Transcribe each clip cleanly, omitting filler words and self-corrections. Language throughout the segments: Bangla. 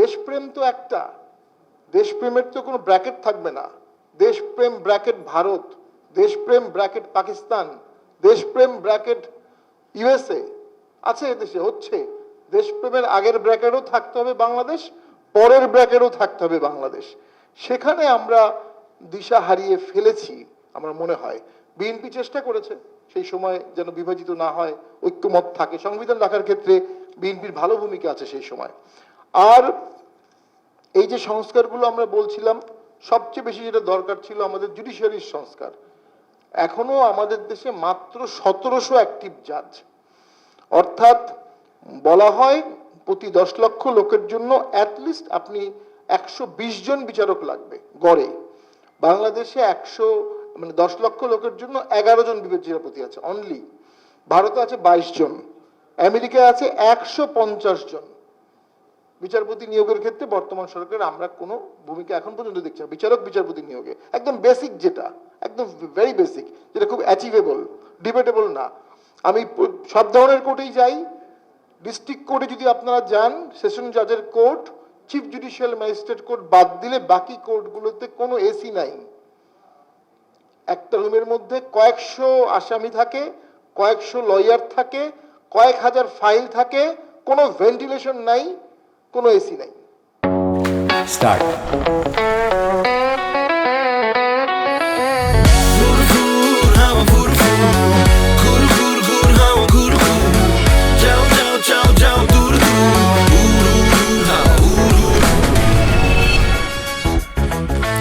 দেশপ্রেম তো একটা, দেশপ্রেমের তো কোনো ব্র্যাকেট থাকবে না। দেশপ্রেম ব্র্যাকেট ভারত, দেশপ্রেম ব্র্যাকেট পাকিস্তান, দেশপ্রেম ব্র্যাকেট ইউএসএ আছে, এদেশে হচ্ছে। দেশপ্রেমের আগের ব্র্যাকেটও থাকতে হবে বাংলাদেশ, পরের ব্র্যাকেটও থাকতে হবে বাংলাদেশ। সেখানে আমরা দিশা হারিয়ে ফেলেছি আমার মনে হয়। বিএনপি চেষ্টা করেছে সেই সময় যেন বিভাজিত না হয়, ঐক্যমত থাকে, সংবিধান রাখার ক্ষেত্রে বিএনপির ভালো ভূমিকা আছে সেই সময়। আর এই যে সংস্কারগুলো আমরা বলছিলাম, সবচেয়ে বেশি যেটা দরকার ছিল আমাদের জুডিশিয়ারির সংস্কার। এখনো আমাদের দেশে মাত্র 1700 অ্যাক্টিভ জাজ, অর্থাৎ বলা হয় প্রতি 10 লক্ষ লোকের জন্য অ্যাটলিস্ট আপনি 120 জন বিচারক লাগবে গড়ে। বাংলাদেশে 10 লক্ষ লোকের জন্য 11 জন বিচারপতি আছে অনলি। ভারতে আছে 22 জন, আমেরিকায় আছে 150 জন। বিচারপতি নিয়োগের ক্ষেত্রে বর্তমান সরকার আমরা কোনো ভূমিকা এখন পর্যন্ত দেখছি না। বিচারপতি নিয়োগে একদম বেসিক, যেটা একদম ভেরি বেসিক, যেটা খুব অ্যাচিভেবল, ডিবেটেবল না। আমি সব ধরনের কোর্টেই যাই, ডিস্ট্রিক্ট কোর্টে যদি আপনারা যান, সেশন জাজের court, chief judicial magistrate court বাদ দিলে বাকি কোর্টগুলোতে কোনো এসি নাই। একটা রুমের মধ্যে কয়েকশো আসামি থাকে, কয়েকশো লয়ার থাকে, কয়েক হাজার ফাইল থাকে, কোনো ভেন্টিলেশন নাই, কোনো এসি নাই। স্টার্ট।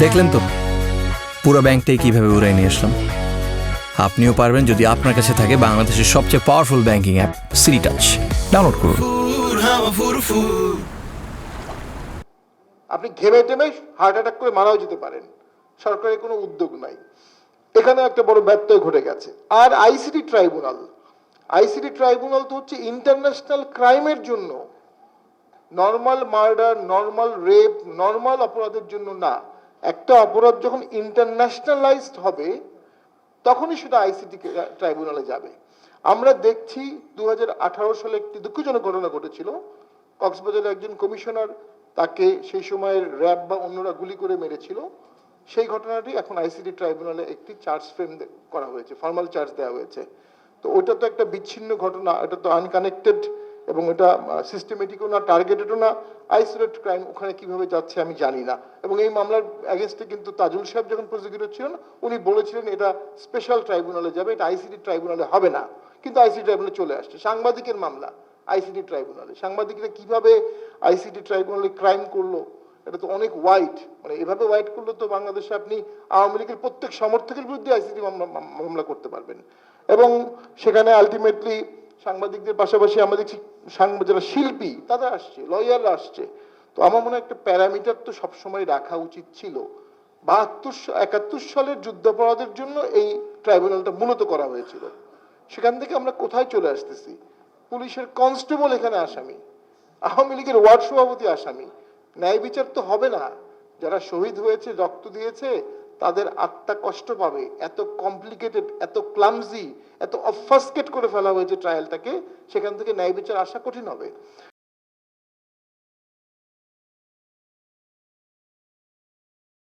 দেখলেন তো পুরো ব্যাংকটাই কিভাবে উড়াই নিয়ে আসলাম। আপনিও পারবেন যদি আপনার কাছে থাকে বাংলাদেশের সবচেয়ে powerful banking app city touch. Download করুন। আপনি ঘেমে টেমে হার্ট অ্যাটাক করে মারাও যেতে পারেন, সরকারের কোনো উদ্যোগ নাই। এখানে একটা বড় ব্যত্যয় ঘটে গেছে। আর আইসিটি ট্রাইব্যুনাল তো হচ্ছে ইন্টারন্যাশনাল ক্রাইমের জন্য, normal murder, normal rape, normal অপরাধের জন্য না। একটা অপরাধ যখন ইন্টারন্যাশনালাইজড হবে তখনই সেটা আইসিটি ট্রাইব্যুনালে যাবে। আমরা দেখছি 2018 সালে একটি দুঃখজনক ঘটনা ঘটেছিল। কক্সবাজারের একজন কমিশনার, তাকে সেই সময়ের র্যাব বা অন্যরা গুলি করে মেরেছিল। সেই ঘটনাটি এখন আইসিটি ট্রাইব্যুনালে একটি চার্জ ফ্রেম করা হয়েছে, ফর্মাল চার্জ দেওয়া হয়েছে। তো ওটা তো একটা বিচ্ছিন্ন ঘটনা, এটা তো আনকানেক্টেড, এবং এটা সিস্টেমেটিকও না, টার্গেটেডও না। আইসোলেট ক্রাইম ওখানে কিভাবে যাচ্ছে আমি জানি না। এবং এই মামলার অ্যাগেনস্টে কিন্তু তাজুল সাহেব যখন প্রসিকিউটর ছিলেন, উনি বলেছিলেন এটা স্পেশাল ট্রাইব্যুনালে যাবে, এটা আইসিটি ট্রাইব্যুনালে হবে না। কিন্তু আইসিটি ট্রাইব্যুনালে চলে আসছে। সাংবাদিকের মামলা আইসিটি ট্রাইব্যুনালে, সাংবাদিকরা কিভাবে আইসিটি ট্রাইব্যুনালে ক্রাইম করলো, এটা তো অনেক ওয়াইড। মানে এভাবে ওয়াইড করলে তো বাংলাদেশে আপনি আওয়ামী লীগের প্রত্যেক সমর্থকের বিরুদ্ধে আইসিটি মামলা করতে পারবেন। এবং সেখানে আলটিমেটলি সাংবাদিকদের পাশাপাশি আমরা দেখছি যারা শিল্পী তারা আসছে, লয়াররা আসছে। তো আমার মনে হয় একটা প্যারামিটার তো সবসময় রাখা উচিত ছিল। 71 সালের যুদ্ধাপরাধের জন্য এই ট্রাইব্যুনালটা মূলত করা হয়েছিল। সেখান থেকে আমরা কোথায় চলে আসতেছি? পুলিশের কনস্টেবল এখানে আসামি, আওয়ামী লীগের ওয়ার্ড সভাপতি আসামি। ন্যায় বিচার তো হবে না। যারা শহীদ হয়েছে, রক্ত দিয়েছে, তাদের আত্মা কষ্ট পাবে। এত কমপ্লিকেটেড, এত ক্লামজি, এত অবফাস্কেট করে ফেলা হয়েছে ট্রায়ালটাকে, সেখান থেকে ন্যায় বিচার আসা কঠিন হবে।